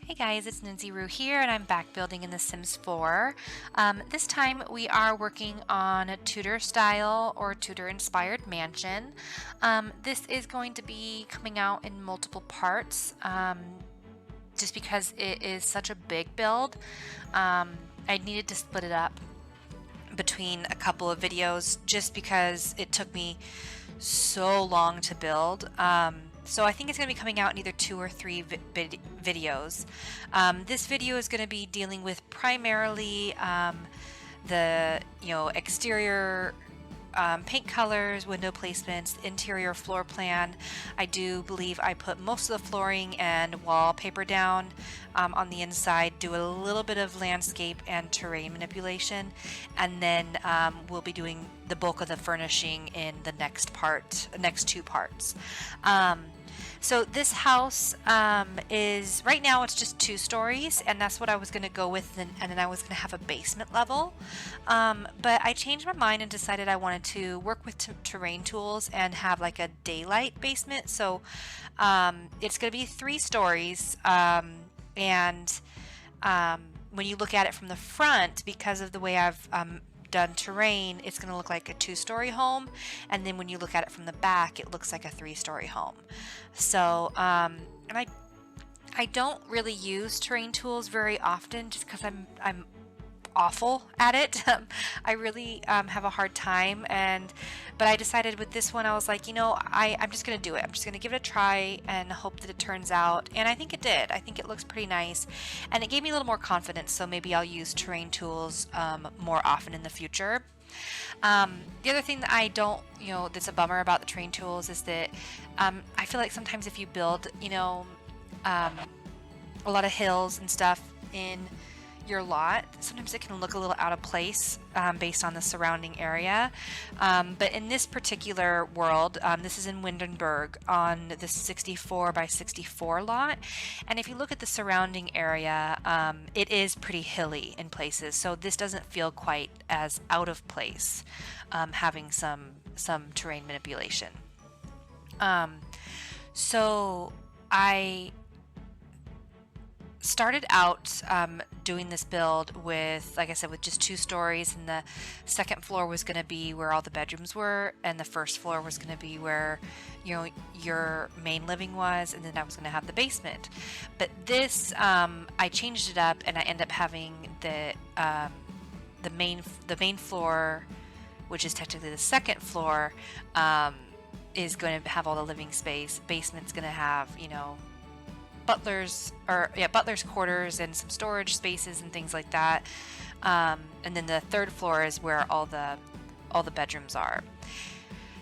Hey guys, it's NinzyRoo here, and I'm back building in The Sims 4. This time we are working on a Tudor style or Tudor inspired mansion. This is going to be coming out in multiple parts just because it is such a big build. I needed to split it up between a couple of videos just because it took me so long to build. So I think it's going to be coming out in either 2 or 3 videos. This video is going to be dealing with primarily the exterior paint colors, window placements, interior floor plan. I do believe I put most of the flooring and wallpaper down on the inside, do a little bit of landscape and terrain manipulation, and then we'll be doing the bulk of the furnishing in the next two parts. So this house is, right now it's just 2 stories, and that's what I was going to go with, and then I was going to have a basement level. But I changed my mind and decided I wanted to work with terrain tools and have like a daylight basement. So it's going to be 3 stories, and when you look at it from the front, because of the way I've done terrain, it's going to look like a 2-story home, and then when you look at it from the back, it looks like a 3-story home. So and I don't really use terrain tools very often just because I'm awful at it. I really have a hard time, but I decided with this one, I was like, I'm just gonna do it. I'm just gonna give it a try and hope that it turns out, and I think it did. I think it looks pretty nice, and it gave me a little more confidence, so maybe I'll use terrain tools more often in the future. The other thing that I don't, that's a bummer about the terrain tools is that I feel like sometimes if you build, a lot of hills and stuff in your lot, sometimes it can look a little out of place based on the surrounding area. But in this particular world, this is in Windenburg on the 64 by 64 lot, and if you look at the surrounding area, it is pretty hilly in places, so this doesn't feel quite as out of place, having some terrain manipulation. So I started out doing this build with, like I said, with just 2 stories, and the second floor was going to be where all the bedrooms were, and the first floor was going to be where your main living was, and then I was going to have the basement. But this I changed it up, and I end up having the main floor, which is technically the second floor, is going to have all the living space. Basement's going to have butler's quarters and some storage spaces and things like that, and then the third floor is where all the bedrooms are.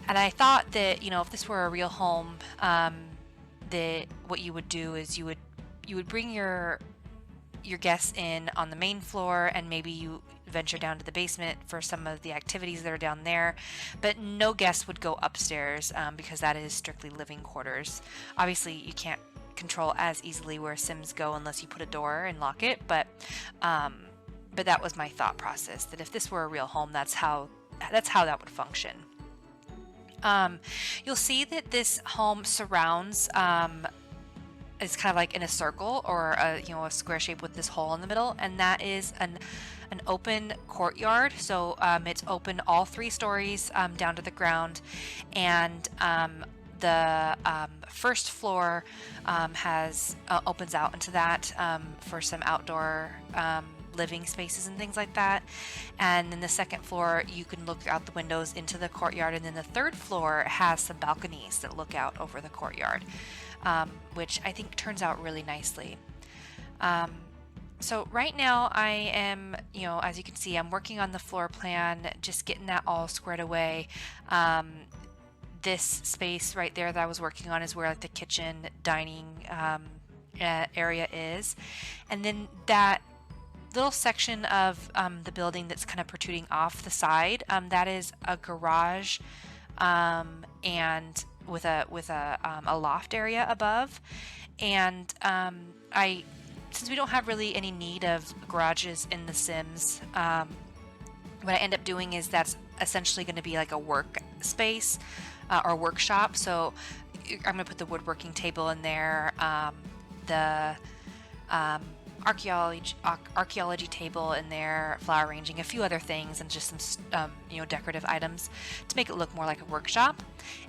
And I thought that if this were a real home, that what you would do is you would bring your guests in on the main floor, and maybe you venture down to the basement for some of the activities that are down there, but no guests would go upstairs because that is strictly living quarters. Obviously you can't control as easily where Sims go unless you put a door and lock it, but that was my thought process, that if this were a real home, that's how that would function. You'll see that this home surrounds, it's kind of like in a circle, or a square shape with this hole in the middle, and that is an open courtyard. So it's open all 3 stories down to the ground, and the first floor opens out into that for some outdoor living spaces and things like that. And then the second floor, you can look out the windows into the courtyard, and then the third floor has some balconies that look out over the courtyard, which I think turns out really nicely. So right now I am, as you can see, I'm working on the floor plan, just getting that all squared away. This space right there that I was working on is where like the kitchen dining area is, and then that little section of the building that's kind of protruding off the side, that is a garage, and with a loft area above. And since we don't have really any need of garages in The Sims, what I end up doing is that's essentially going to be like a work space or workshop. So I'm going to put the woodworking table in there, the archaeology table in there, flower arranging, a few other things, and just some decorative items to make it look more like a workshop.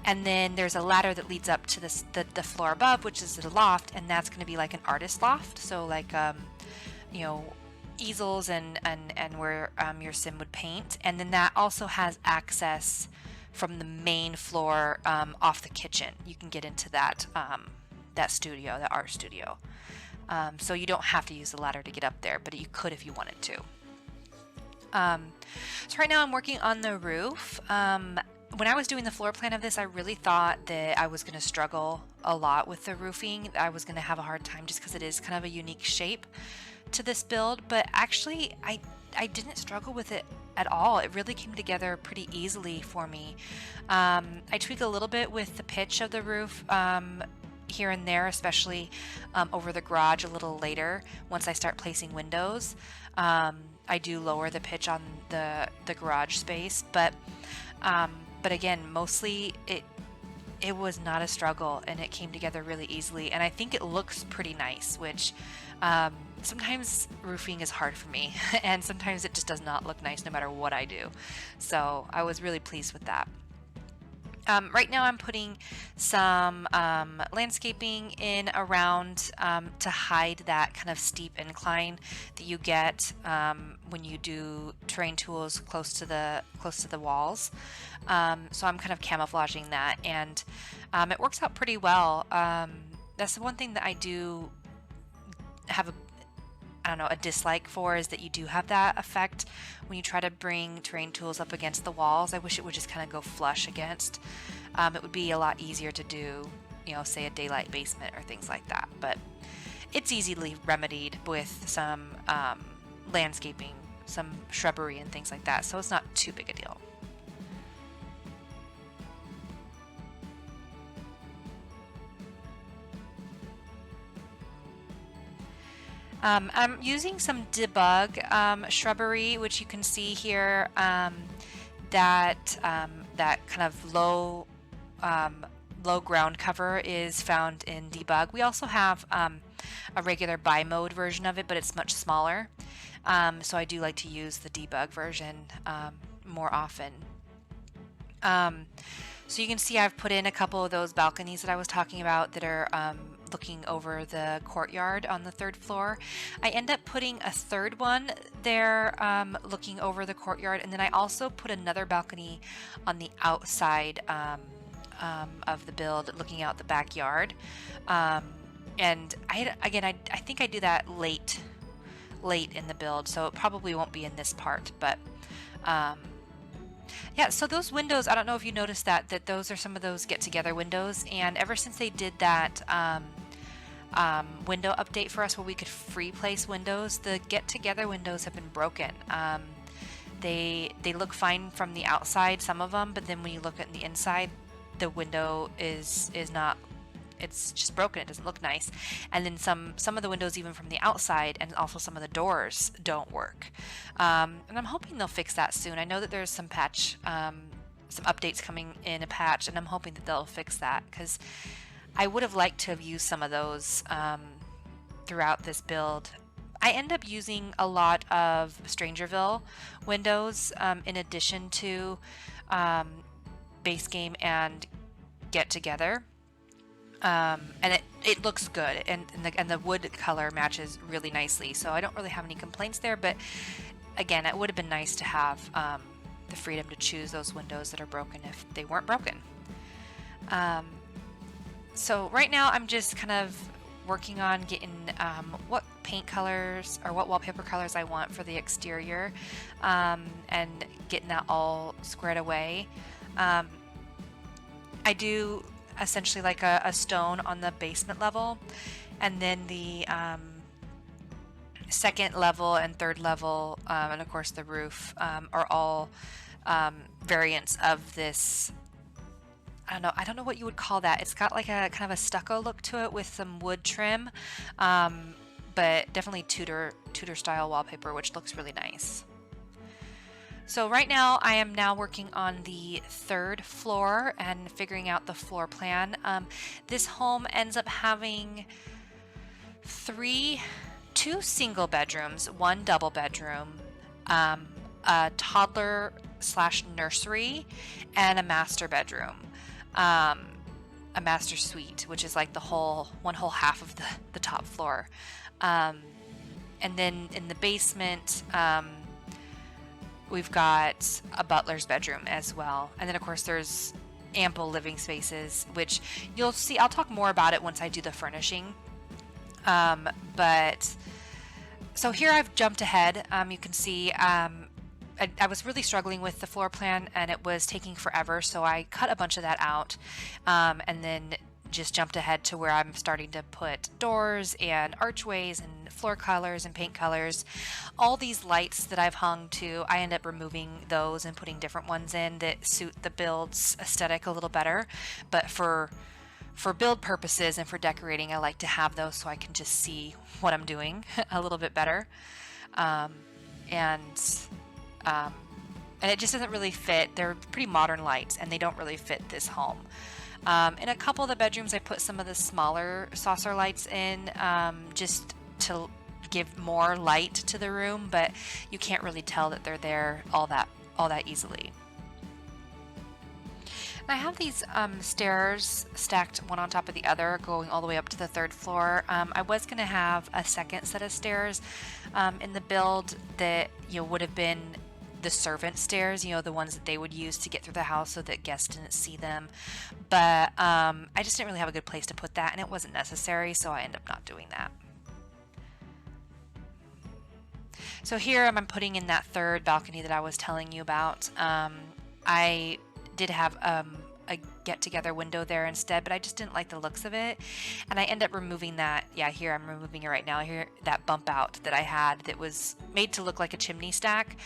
And then there's a ladder that leads up to the floor above, which is the loft, and that's going to be like an artist loft. So like easels and where your sim would paint. And then that also has access from the main floor off the kitchen. You can get into that studio, that art studio. So you don't have to use the ladder to get up there, but you could if you wanted to. So right now I'm working on the roof. When I was doing the floor plan of this, I really thought that I was going to struggle a lot with the roofing. I was going to have a hard time just because it is kind of a unique shape to this build, but actually I didn't struggle with it at all. It really came together pretty easily for me. I tweak a little bit with the pitch of the roof here and there, especially over the garage a little later once I start placing windows. I do lower the pitch on the garage space, but again, mostly it was not a struggle, and it came together really easily, and I think it looks pretty nice, which sometimes roofing is hard for me and sometimes it just does not look nice no matter what I do. So I was really pleased with that. Right now I'm putting some landscaping in around to hide that kind of steep incline that you get when you do terrain tools close to the walls. So I'm kind of camouflaging that, and it works out pretty well. That's the one thing that I do have a dislike for, is that you do have that effect when you try to bring terrain tools up against the walls. I wish it would just kind of go flush against. It would be a lot easier to do, say a daylight basement or things like that, but it's easily remedied with some landscaping, some shrubbery and things like that, so it's not too big a deal. I'm using some debug shrubbery, which you can see here. That kind of low ground cover is found in debug. We also have a regular buy mode version of it, but it's much smaller. So I do like to use the debug version more often. So you can see I've put in a couple of those balconies that I was talking about that are looking over the courtyard on the 3rd floor. I end up putting a 3rd one there looking over the courtyard, and then I also put another balcony on the outside of the build looking out the backyard. And I think I do that late in the build, so it probably won't be in this part, but yeah, so those windows, I don't know if you noticed that those are some of those get-together windows, and ever since they did that window update for us where we could free place windows, the get-together windows have been broken. They look fine from the outside, some of them, but then when you look at the inside, the window is not, it's just broken. It doesn't look nice. And then some of the windows, even from the outside, and also some of the doors don't work. And I'm hoping they'll fix that soon. I know that there's some updates coming in a patch, and I'm hoping that they'll fix that, because I would have liked to have used some of those throughout this build. I end up using a lot of Strangerville windows in addition to base game and Get Together. And it looks good, and the wood color matches really nicely, so I don't really have any complaints there. But again, it would have been nice to have the freedom to choose those windows that are broken if they weren't broken. So right now I'm just kind of working on getting what paint colors or what wallpaper colors I want for the exterior, and getting that all squared away. I do essentially like a stone on the basement level, and then the 2nd level and 3rd level, and of course the roof, are all variants of this. I don't know what you would call that. It's got like a kind of a stucco look to it with some wood trim, but definitely Tudor style wallpaper, which looks really nice. So right now I am now working on the 3rd floor and figuring out the floor plan. This home ends up having 3 2 single bedrooms, 1 double bedroom, a toddler slash nursery, and a master bedroom. A master suite, which is like the one whole half of the top floor. And then in the basement, we've got a butler's bedroom as well. And then of course there's ample living spaces, which you'll see. I'll talk more about it once I do the furnishing. But so here I've jumped ahead. You can see I was really struggling with the floor plan and it was taking forever, so I cut a bunch of that out, and then just jumped ahead to where I'm starting to put doors and archways and floor colors and paint colors. All these lights that I've hung to, I end up removing those and putting different ones in that suit the build's aesthetic a little better. But for build purposes and for decorating, I like to have those so I can just see what I'm doing a little bit better. And it just doesn't really fit. They're pretty modern lights and they don't really fit this home. In a couple of the bedrooms, I put some of the smaller saucer lights in, just to give more light to the room, but you can't really tell that they're there all that easily. And I have these stairs stacked one on top of the other, going all the way up to the 3rd floor. I was going to have a second set of stairs in the build that would have been the servant stairs, the ones that they would use to get through the house so that guests didn't see them. But I just didn't really have a good place to put that, and it wasn't necessary, so I ended up not doing that. So here I'm putting in that 3rd balcony that I was telling you about. I did have a get-together window there instead, but I just didn't like the looks of it, and I end up removing that. Yeah, here I'm removing it right now. Here, that bump out that I had that was made to look like a chimney stack,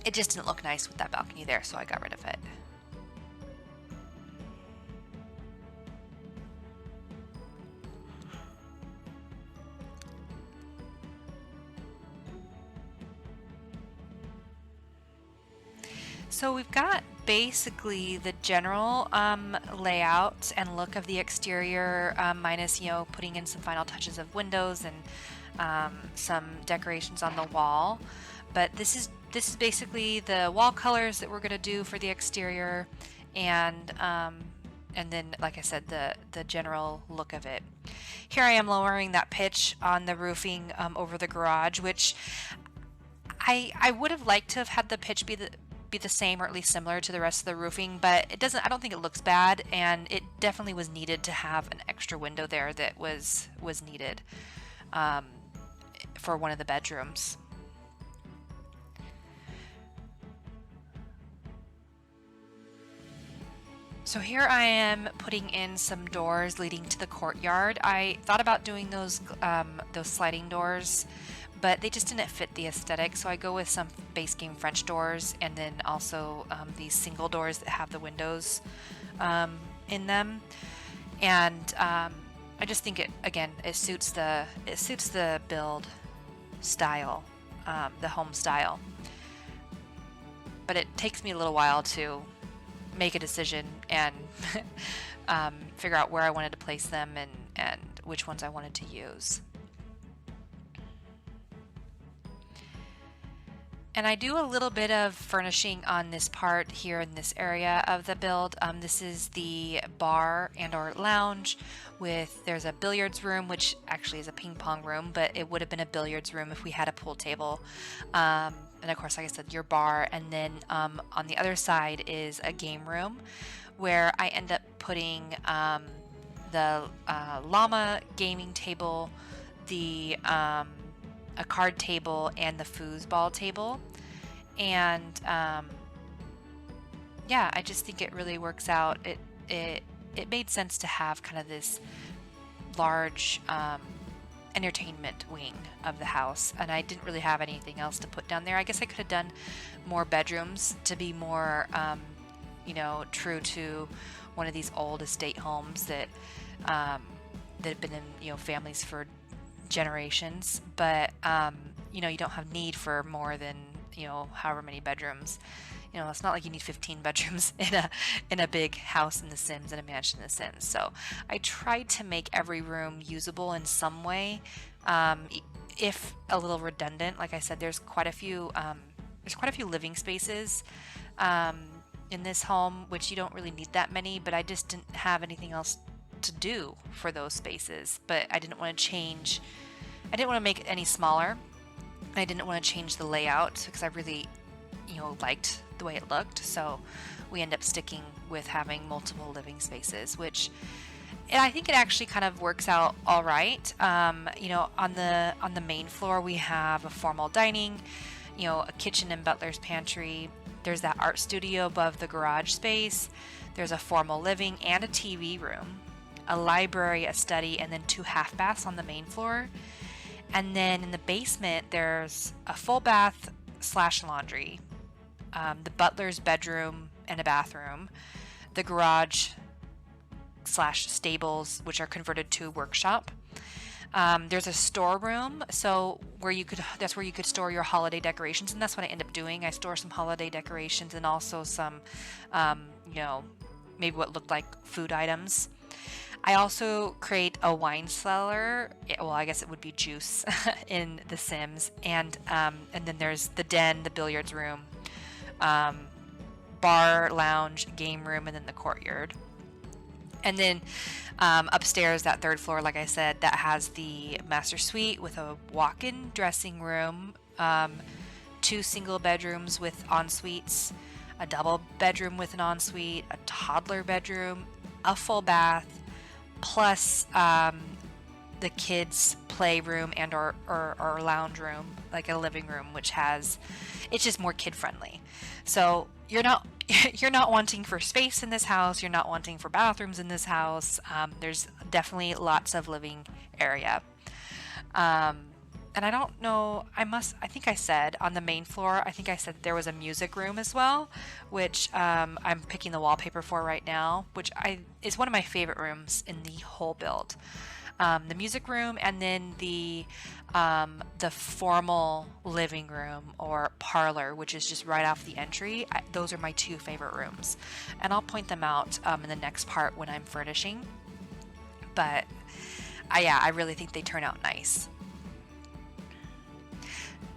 it just didn't look nice with that balcony there, so I got rid of it. So we've got basically the general layout and look of the exterior, minus putting in some final touches of windows and some decorations on the wall. But this is basically the wall colors that we're going to do for the exterior, and then, like I said, the general look of it. Here I am lowering that pitch on the roofing over the garage, which I would have liked to have had the pitch be the same, or at least similar to the rest of the roofing, but it doesn't. I don't think it looks bad, and it definitely was needed to have an extra window there that was needed for one of the bedrooms. So here I am putting in some doors leading to the courtyard. I thought about doing those sliding doors, but they just didn't fit the aesthetic, so I go with some base game French doors, and then also these single doors that have the windows in them. And I just think it suits the build style, the home style. But it takes me a little while to make a decision and figure out where I wanted to place them and which ones I wanted to use. And I do a little bit of furnishing on this part here in this area of the build. This is the bar and or lounge there's a billiards room, which actually is a ping pong room, but it would have been a billiards room if we had a pool table. And of course, like I said, your bar. And then on the other side is a game room where I end up putting the llama gaming table, a card table, and the foosball table. And yeah, I just think it really works out. It made sense to have kind of this large entertainment wing of the house, and I didn't really have anything else to put down there. I guess I could have done more bedrooms to be more true to one of these old estate homes that have been in families for generations, but you don't have need for more than however many bedrooms You know, it's not like you need 15 bedrooms in a big house in The Sims and a mansion in The Sims. So I tried to make every room usable in some way, if a little redundant. Like I said, there's quite a few living spaces in this home, which you don't really need that many, but I just didn't have anything else to do for those spaces. But I didn't want to make it any smaller. I didn't want to change the layout because I really, liked the way it looked. So we end up sticking with having multiple living spaces, which, and I think it actually kind of works out all right. On the main floor we have a formal dining, a kitchen and butler's pantry. There's that art studio above the garage space. There's a formal living and a TV room, a library, a study, and then 2 half baths on the main floor. And then in the basement, there's a full bath / laundry, the butler's bedroom and a bathroom, the garage / stables, which are converted to a workshop. There's a storeroom, that's where you could store your holiday decorations, and that's what I end up doing. I store some holiday decorations and also some, maybe what looked like food items. I also create a wine cellar. Well, I guess it would be juice in The Sims, and then there's the den, the billiards room, bar, lounge, game room, and then the courtyard. And then upstairs, that 3rd floor, like I said, that has the master suite with a walk-in dressing room, 2 single bedrooms with en-suites, a double bedroom with an ensuite, a toddler bedroom, a full bath, plus the kids' playroom and or lounge room, like a living room, it's just more kid friendly. So you're not wanting for space in this house. You're not wanting for bathrooms in this house. There's definitely lots of living area. And I don't know, I think I said on the main floor, I think I said there was a music room as well, which I'm picking the wallpaper for right now, which is one of my favorite rooms in the whole build. The music room, and then the formal living room or parlor, which is just right off the entry. Those are my 2 favorite rooms, and I'll point them out in the next part when I'm furnishing. But I really think they turn out nice.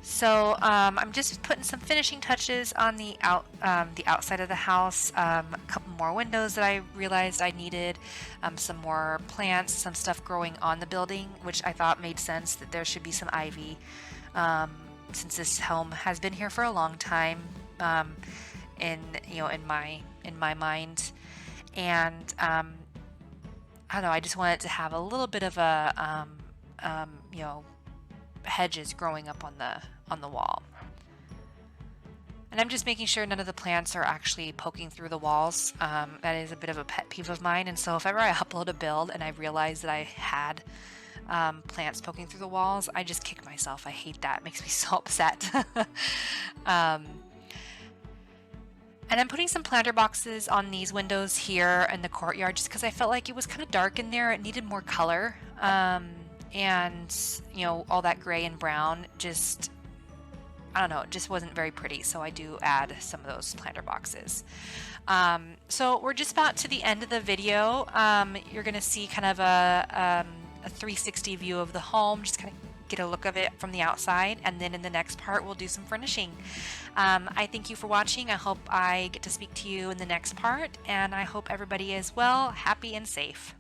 So I'm just putting some finishing touches on the outside of the house. A couple more windows that I realized I needed, some more plants, some stuff growing on the building, which I thought made sense that there should be some ivy, since this home has been here for a long time, in my mind, and I don't know. I just wanted to have a little bit of a hedges growing up on the wall. And I'm just making sure none of the plants are actually poking through the walls. That is a bit of a pet peeve of mine, and so if ever I upload a build and I realize that I had plants poking through the walls, I just kick myself. I hate that. It makes me so upset. And I'm putting some planter boxes on these windows here in the courtyard just because I felt like it was kind of dark in there. It needed more color. And all that gray and brown just, I don't know, it just wasn't very pretty. So I do add some of those planter boxes. So we're just about to the end of the video. You're going to see kind of a 360 view of the home, just kind of get a look of it from the outside. And then in the next part, we'll do some furnishing. I thank you for watching. I hope I get to speak to you in the next part. And I hope everybody is well, happy, and safe.